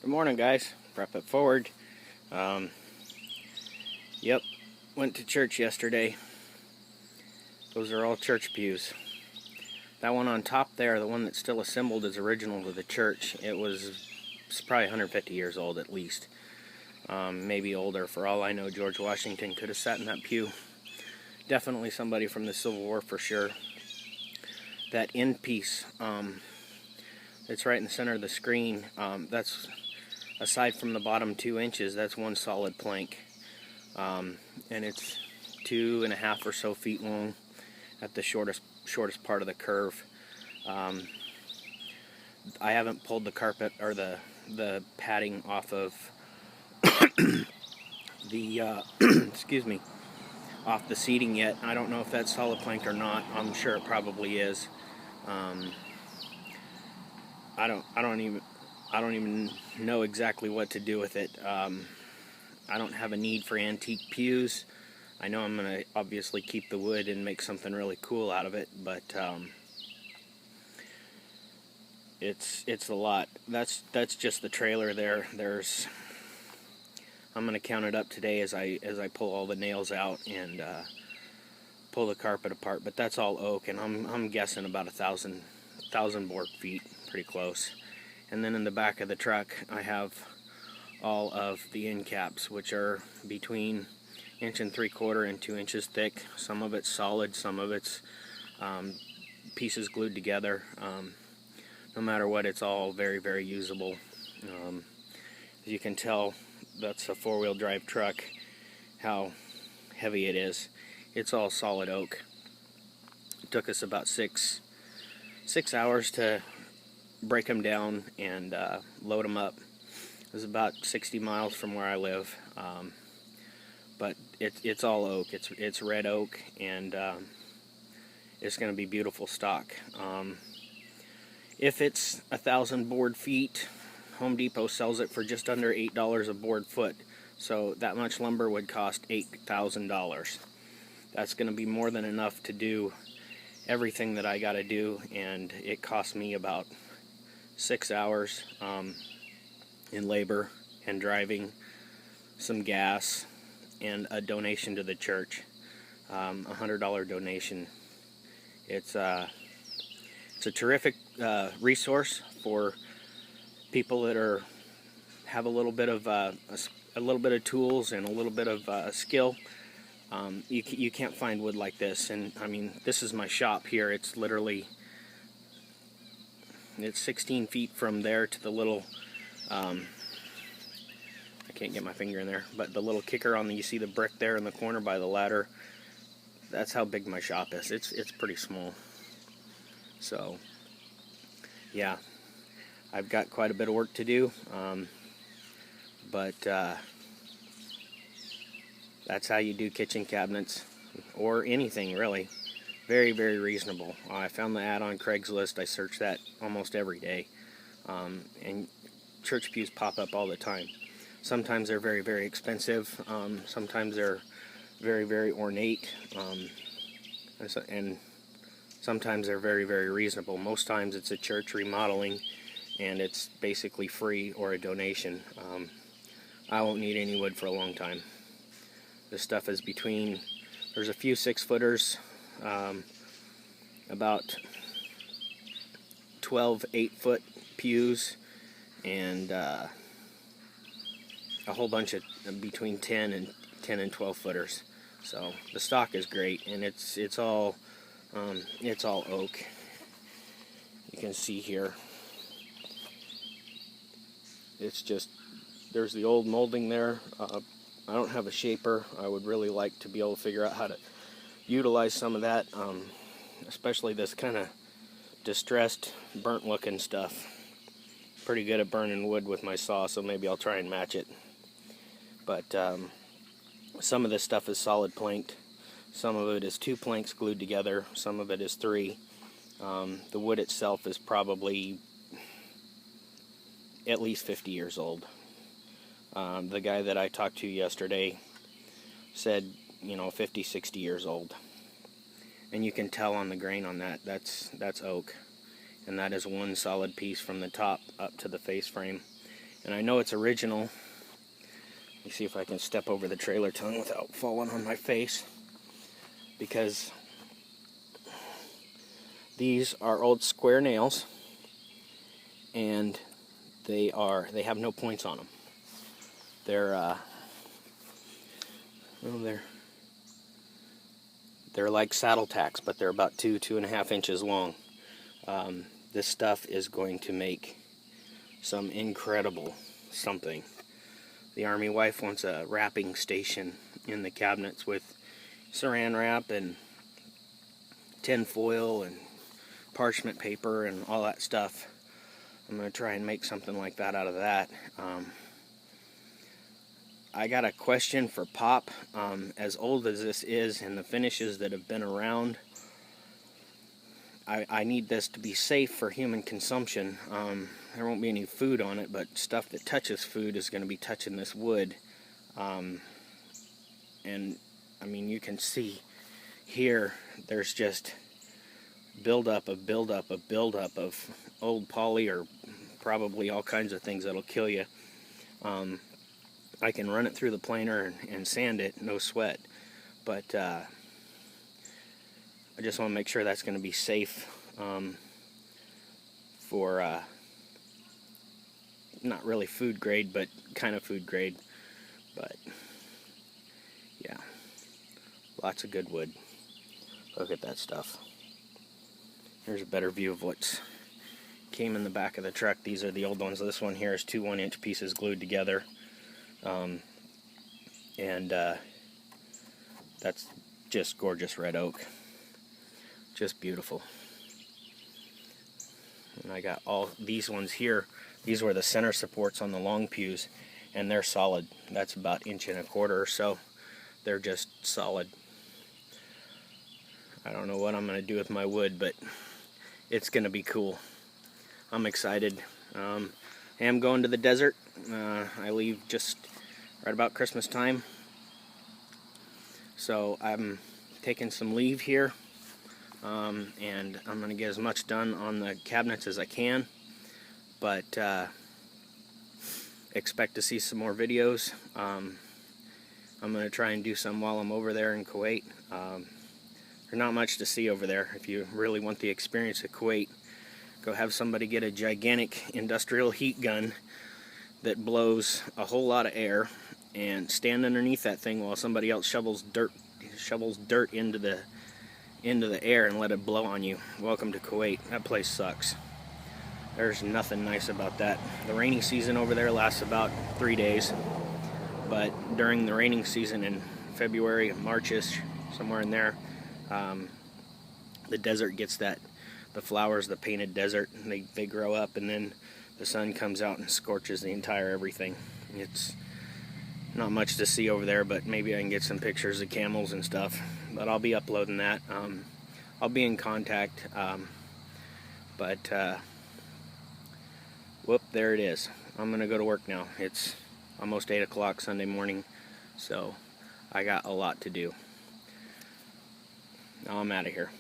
Good morning, guys. Prep it forward. Yep, went to church yesterday. Those are all church pews. That one on top there, the one that's still assembled, is original to the church. It's probably 150 years old at least. Maybe older. For all I know, George Washington could have sat in that pew. Definitely somebody from the Civil War for sure. That end piece, it's right in the center of the screen. That's, aside from the bottom 2 inches, that's one solid plank. And it's 2.5 or so feet long at the shortest part of the curve. I haven't pulled the carpet or the padding off of the excuse me, off the seating yet. I don't know if that's solid plank or not. I'm sure it probably is. I don't even know exactly what to do with it. I don't have a need for antique pews. I know I'm going to obviously keep the wood and make something really cool out of it, but it's a lot. That's just the trailer there. I'm going to count it up today as I pull all the nails out and pull the carpet apart. But that's all oak, and I'm guessing about 1,000 board feet, pretty close. And then in the back of the truck, I have all of the end caps, which are between 1.75 and 2 inches thick. Some of it's solid, some of it's pieces glued together. No matter what, it's all very, very usable. As you can tell, that's a 4-wheel drive truck, how heavy it is. It's all solid oak. It took us about six hours to break them down and load them up. It was about 60 miles from where I live, but it's all oak. It's red oak, and it's going to be beautiful stock. If it's 1,000 board feet, Home Depot sells it for just under $8 a board foot. So that much lumber would cost $8,000. That's going to be more than enough to do everything that I got to do, and it cost me about 6 hours in labor and driving, some gas, and a donation to the church, $100 donation. It's a terrific resource for people that have a little bit of tools and a little bit of skill. You can't find wood like this, and I mean, this is my shop here. It's 16 feet from there to the little, I can't get my finger in there, but the little kicker you see the brick there in the corner by the ladder, that's how big my shop is. It's pretty small. So, yeah, I've got quite a bit of work to do, but that's how you do kitchen cabinets, or anything really. Very, very reasonable. I found the ad on Craigslist. I search that almost every day, and church pews pop up all the time. Sometimes they're very, very expensive. Sometimes they're very, very ornate, and sometimes they're very, very reasonable. Most times it's a church remodeling, and it's basically free or a donation. I won't need any wood for a long time. This stuff is there's a few 6-footers, about 12 8-foot pews, and a whole bunch of between 10 and 12 footers. So the stock is great, and it's all oak. You can see here. It's just, there's the old molding there. I don't have a shaper. I would really like to be able to figure out how to utilize some of that, especially this kind of distressed, burnt looking stuff. Pretty good at burning wood with my saw, so maybe I'll try and match it. But some of this stuff is solid planked. Some of it is 2 planks glued together. Some of it is 3. The wood itself is probably at least 50 years old. The guy that I talked to yesterday said, 50, 60 years old. And you can tell on the grain on that, that's oak. And that is one solid piece from the top up to the face frame. And I know it's original. Let me see if I can step over the trailer tongue without falling on my face, because these are old square nails, and they have no points on them. They're they're like saddle tacks, but they're about 2.5 inches long. This stuff is going to make some incredible something. The Army wife wants a wrapping station in the cabinets with saran wrap and tin foil and parchment paper and all that stuff. I'm going to try and make something like that out of that. I got a question for Pop. As old as this is, and the finishes that have been around, I need this to be safe for human consumption. There won't be any food on it, but stuff that touches food is going to be touching this wood. And I mean, you can see here, there's just buildup of old poly, or probably all kinds of things that'll kill you. I can run it through the planer and sand it, no sweat. But I just want to make sure that's going to be safe for not really food grade, but kind of food grade. But yeah, lots of good wood. Look at that stuff. Here's a better view of what's came in the back of the truck. These are the old ones. This one here is 2 1-inch pieces glued together. That's just gorgeous red oak. Just beautiful. And I got all these ones here. These were the center supports on the long pews, and they're solid. That's about 1.25 inches or so. They're just solid. I don't know what I'm going to do with my wood, but it's going to be cool. I'm excited. I am going to the desert. I leave just right about Christmas time. So I'm taking some leave here. And I'm going to get as much done on the cabinets as I can. But expect to see some more videos. I'm going to try and do some while I'm over there in Kuwait. There's not much to see over there. If you really want the experience of Kuwait, go have somebody get a gigantic industrial heat gun that blows a whole lot of air, and stand underneath that thing while somebody else shovels dirt into the air and let it blow on you. Welcome to Kuwait. That place sucks. There's nothing nice about that. The rainy season over there lasts about 3 days, but during the raining season in February, Marchish, somewhere in there, the desert gets the flowers, the painted desert, and they grow up, and then the sun comes out and scorches the entire everything. It's not much to see over there, but maybe I can get some pictures of camels and stuff. But I'll be uploading that. I'll be in contact. Whoop, there it is. I'm going to go to work now. It's almost 8 o'clock Sunday morning, so I got a lot to do. Now I'm out of here.